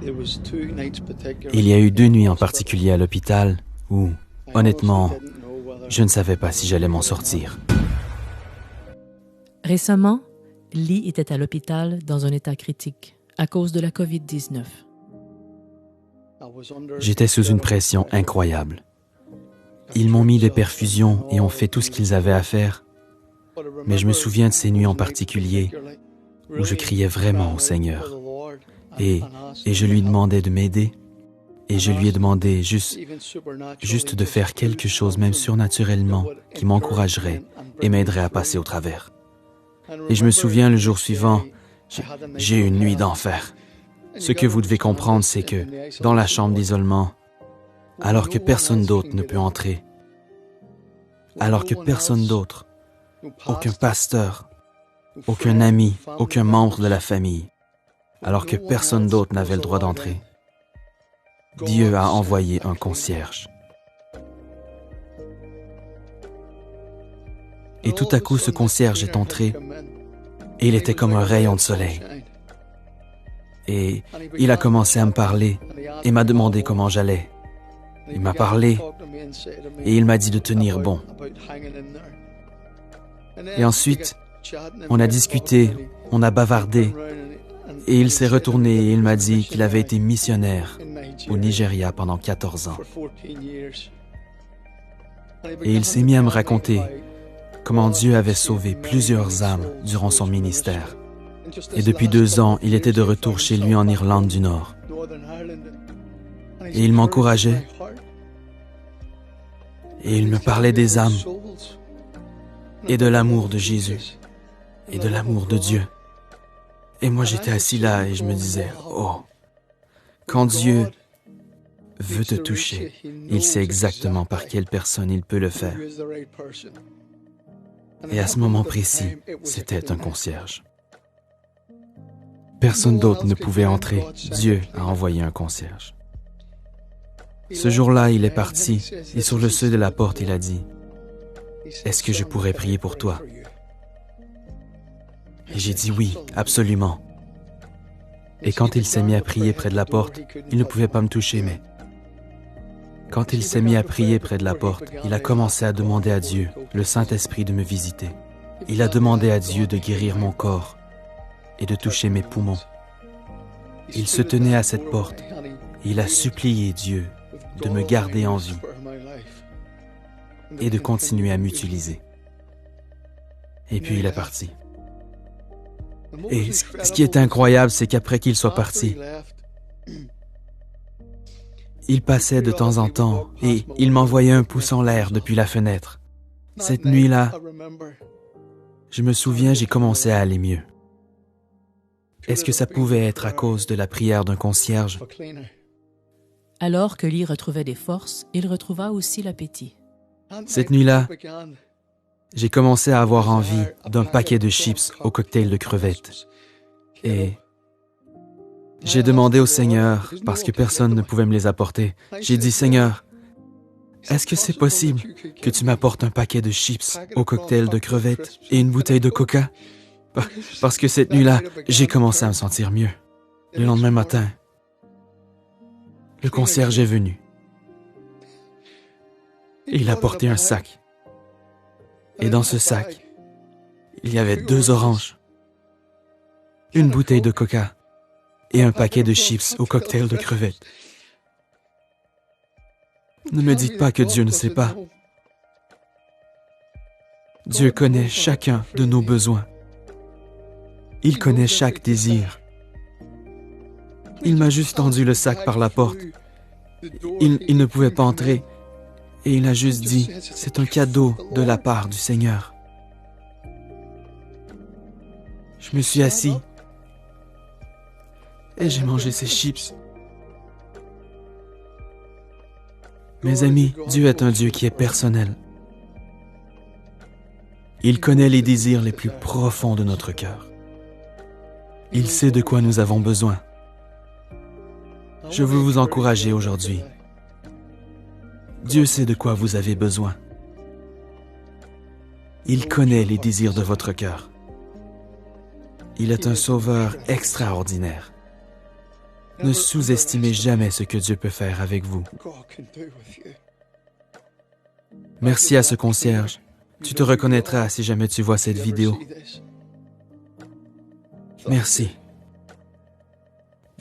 Il y a eu 2 nuits en particulier à l'hôpital où, honnêtement, je ne savais pas si j'allais m'en sortir. Récemment, Lee était à l'hôpital dans un état critique à cause de la COVID-19. J'étais sous une pression incroyable. Ils m'ont mis des perfusions et ont fait tout ce qu'ils avaient à faire. Mais je me souviens de ces nuits en particulier où je criais vraiment au Seigneur. Et je lui demandais de m'aider. Et je lui ai demandé juste de faire quelque chose, même surnaturellement, qui m'encouragerait et m'aiderait à passer au travers. Et je me souviens, le jour suivant, j'ai eu une nuit d'enfer. Ce que vous devez comprendre, c'est que dans la chambre d'isolement, alors que personne d'autre ne peut entrer, alors que personne d'autre, aucun pasteur, aucun ami, aucun membre de la famille, alors que personne d'autre n'avait le droit d'entrer, Dieu a envoyé un concierge. Et tout à coup, ce concierge est entré et il était comme un rayon de soleil. Et il a commencé à me parler et m'a demandé comment j'allais. Il m'a parlé et il m'a dit de tenir bon. Et ensuite, on a discuté, on a bavardé et il s'est retourné et il m'a dit qu'il avait été missionnaire au Nigeria pendant 14 ans. Et il s'est mis à me raconter comment Dieu avait sauvé plusieurs âmes durant son ministère. Et depuis 2 ans, il était de retour chez lui en Irlande du Nord. Et il m'encourageait. Et il me parlait des âmes et de l'amour de Jésus et de l'amour de Dieu. Et moi, j'étais assis là et je me disais, oh, quand Dieu veut te toucher, il sait exactement par quelle personne il peut le faire. Et à ce moment précis, c'était un concierge. Personne d'autre ne pouvait entrer. Dieu a envoyé un concierge. Ce jour-là, il est parti et sur le seuil de la porte, il a dit, « Est-ce que je pourrais prier pour toi? » Et j'ai dit oui, absolument. Et quand il s'est mis à prier près de la porte, il ne pouvait pas me toucher, mais quand il s'est mis à prier près de la porte, il a commencé à demander à Dieu, le Saint-Esprit, de me visiter. Il a demandé à Dieu de guérir mon corps et de toucher mes poumons. Il se tenait à cette porte et il a supplié Dieu de me garder en vie et de continuer à m'utiliser. Et puis il est parti. Et ce qui est incroyable, c'est qu'après qu'il soit parti, il passait de temps en temps et il m'envoyait un pouce en l'air depuis la fenêtre. Cette nuit-là, je me souviens, j'ai commencé à aller mieux. Est-ce que ça pouvait être à cause de la prière d'un concierge? Alors que Lee retrouvait des forces, il retrouva aussi l'appétit. Cette nuit-là, j'ai commencé à avoir envie d'un paquet de chips au cocktail de crevettes. Et j'ai demandé au Seigneur, parce que personne ne pouvait me les apporter, j'ai dit, « Seigneur, est-ce que c'est possible que tu m'apportes un paquet de chips au cocktail de crevettes et une bouteille de coca? » Parce que cette nuit-là, j'ai commencé à me sentir mieux. Le lendemain matin, le concierge est venu. Et il a porté un sac. Et dans ce sac, il y avait 2 oranges, une bouteille de coca et un paquet de chips au cocktail de crevettes. Ne me dites pas que Dieu ne sait pas. Dieu connaît chacun de nos besoins. Il connaît chaque désir. Il m'a juste tendu le sac par la porte. Il ne pouvait pas entrer. Et il a juste dit, c'est un cadeau de la part du Seigneur. Je me suis assis et j'ai mangé ces chips. Mes amis, Dieu est un Dieu qui est personnel. Il connaît les désirs les plus profonds de notre cœur. Il sait de quoi nous avons besoin. Je veux vous encourager aujourd'hui. Dieu sait de quoi vous avez besoin. Il connaît les désirs de votre cœur. Il est un sauveur extraordinaire. Ne sous-estimez jamais ce que Dieu peut faire avec vous. Merci à ce concierge. Tu te reconnaîtras si jamais tu vois cette vidéo. Merci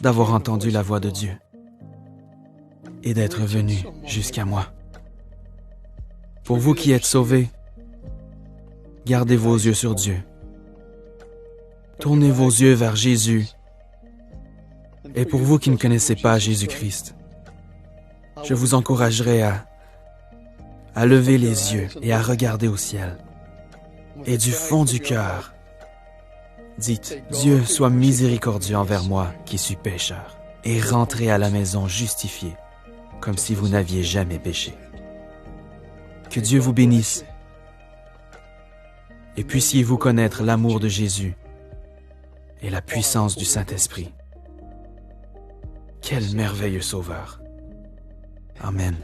d'avoir entendu la voix de Dieu et d'être venu jusqu'à moi. Pour vous qui êtes sauvés, gardez vos yeux sur Dieu. Tournez vos yeux vers Jésus. Et pour vous qui ne connaissez pas Jésus-Christ, je vous encouragerai à lever les yeux et à regarder au ciel. Et du fond du cœur, dites, Dieu soit miséricordieux envers moi qui suis pécheur, et rentrez à la maison justifié, comme si vous n'aviez jamais péché. Que Dieu vous bénisse, et puissiez-vous connaître l'amour de Jésus et la puissance du Saint-Esprit. Quel merveilleux Sauveur. Amen.